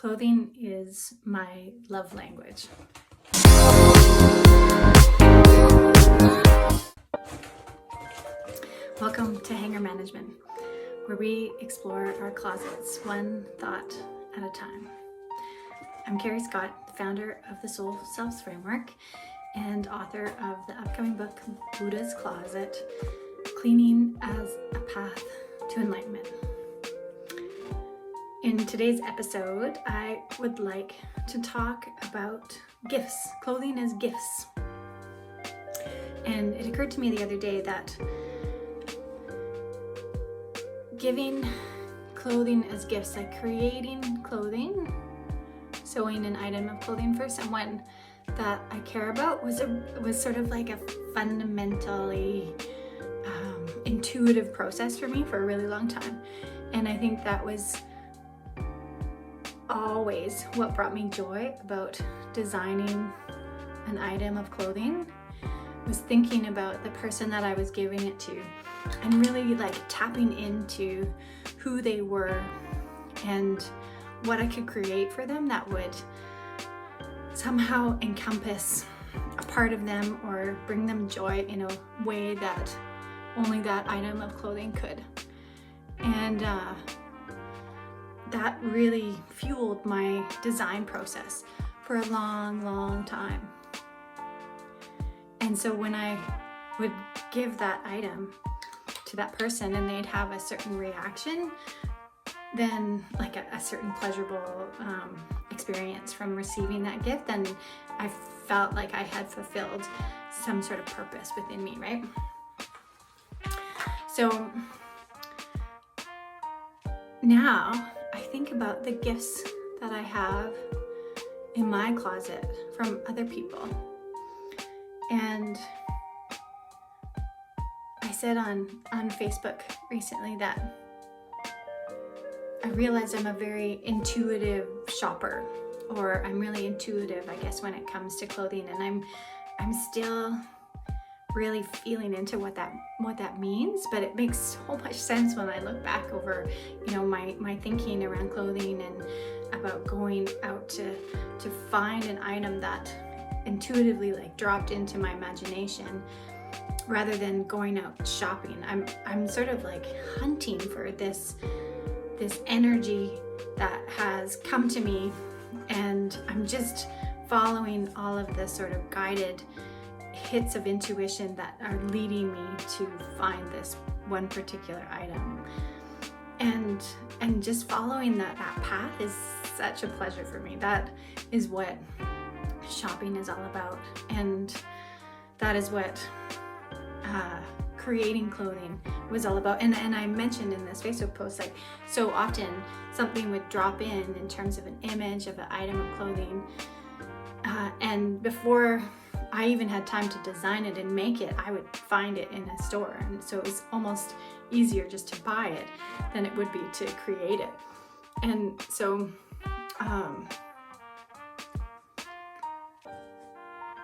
Clothing is my love language. Welcome to Hanger Management, where we explore our closets one thought at a time. I'm Carrie Scott, founder of the Soul Selves Framework and author of the upcoming book, Buddha's Closet, Cleaning as a Path to Enlightenment. In today's episode, I would like to talk about gifts, clothing as gifts. And it occurred to me the other day that giving clothing as gifts, like creating clothing, sewing an item of clothing for someone that I care about was sort of like a fundamentally intuitive process for me for a really long time. And I think that was always what brought me joy about designing an item of clothing, was thinking about the person that I was giving it to and really like tapping into who they were and what I could create for them that would somehow encompass a part of them or bring them joy in a way that only that item of clothing could. And that really fueled my design process for a long time. And so when I would give that item to that person and they'd have a certain reaction, then like a certain pleasurable experience from receiving that gift, then I felt like I had fulfilled some sort of purpose within me, right? So now I think about the gifts that I have in my closet from other people. And I said on Facebook recently that I realized I'm a very intuitive shopper, or I'm really intuitive, I guess, when it comes to clothing, and I'm still really feeling into what that means, but it makes so much sense when I look back over, my thinking around clothing and about going out to find an item that intuitively like dropped into my imagination rather than going out shopping. I'm sort of like hunting for this energy that has come to me, and I'm just following all of the sort of guided hits of intuition that are leading me to find this one particular item. And just following that path is such a pleasure for me. That is what shopping is all about, and that is what creating clothing was all about. And I mentioned in this Facebook post, like, so often something would drop in terms of an image of an item of clothing, and before I even had time to design it and make it, I would find it in a store. And so it was almost easier just to buy it than it would be to create it. And so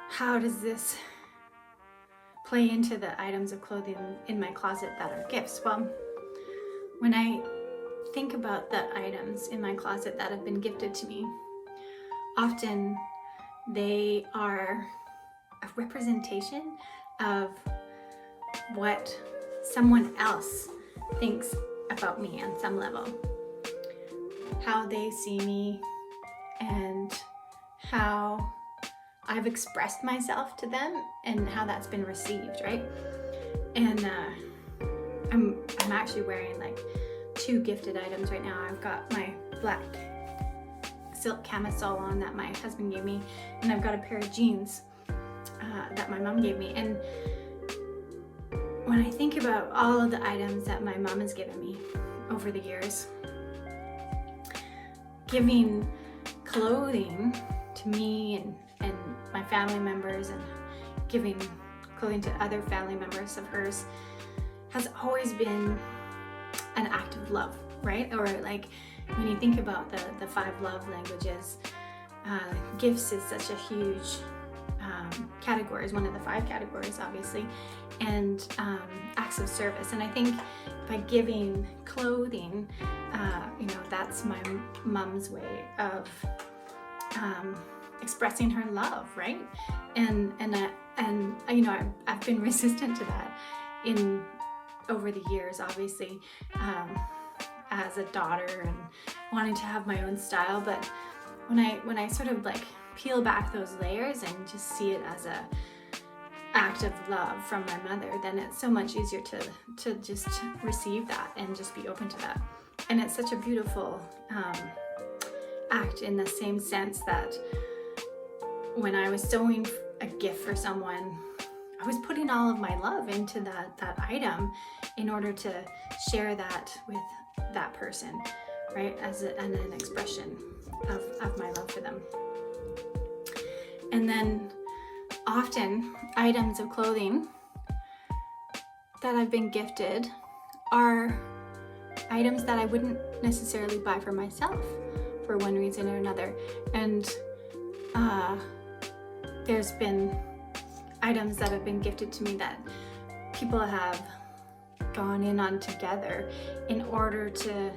how does this play into the items of clothing in my closet that are gifts? Well, when I think about the items in my closet that have been gifted to me, often they are a representation of what someone else thinks about me on some level, how they see me and how I've expressed myself to them and how that's been received, right? And I'm actually wearing like two gifted items right now. I've got my black silk camisole on that my husband gave me, and I've got a pair of jeans that my mom gave me. And when I think about all of the items that my mom has given me over the years, giving clothing to me and my family members and giving clothing to other family members of hers has always been an act of love, right? Or like when you think about the 5 love languages, gifts is such a huge categories, one of the 5 categories, obviously, and acts of service. And I think by giving clothing, that's my mom's way of expressing her love, right? And I've been resistant to that over the years, obviously, as a daughter and wanting to have my own style. But when I sort of like peel back those layers and just see it as a act of love from my mother, then it's so much easier to just receive that and just be open to that. And it's such a beautiful act, in the same sense that when I was sewing a gift for someone, I was putting all of my love into that item in order to share that with that person, right? And an expression of my love for them. And then often items of clothing that I've been gifted are items that I wouldn't necessarily buy for myself for one reason or another. And there's been items that have been gifted to me that people have gone in on together in order to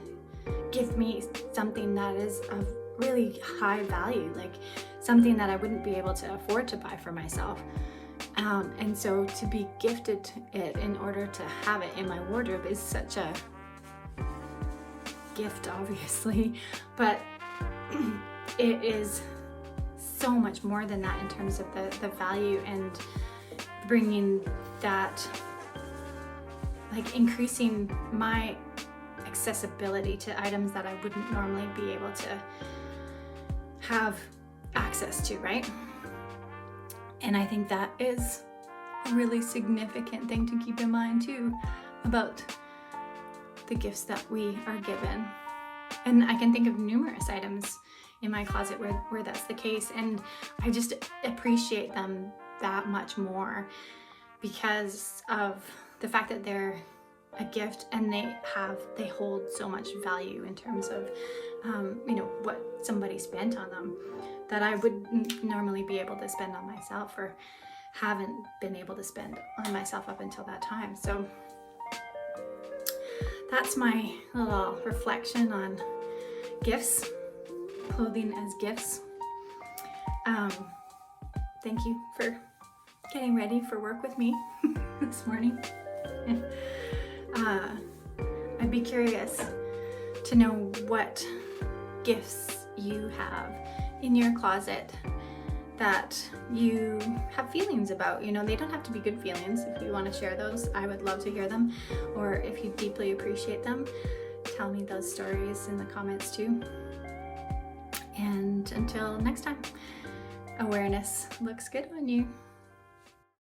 give me something that is of really high value, like something that I wouldn't be able to afford to buy for myself. And so to be gifted it in order to have it in my wardrobe is such a gift, obviously, but it is so much more than that in terms of the value and bringing that, like increasing my accessibility to items that I wouldn't normally be able to have access to, right? And I think that is a really significant thing to keep in mind too about the gifts that we are given. And I can think of numerous items in my closet where that's the case, and I just appreciate them that much more because of the fact that they're a gift and they hold so much value in terms of what somebody spent on them that I wouldn't normally be able to spend on myself, or haven't been able to spend on myself up until that time. So that's my little reflection on gifts, clothing as gifts. Thank you for getting ready for work with me this morning. I'd be curious to know what gifts you have in your closet that you have feelings about. They don't have to be good feelings. If you want to share those, I would love to hear them. Or if you deeply appreciate them, tell me those stories in the comments too. And until next time, awareness looks good on you.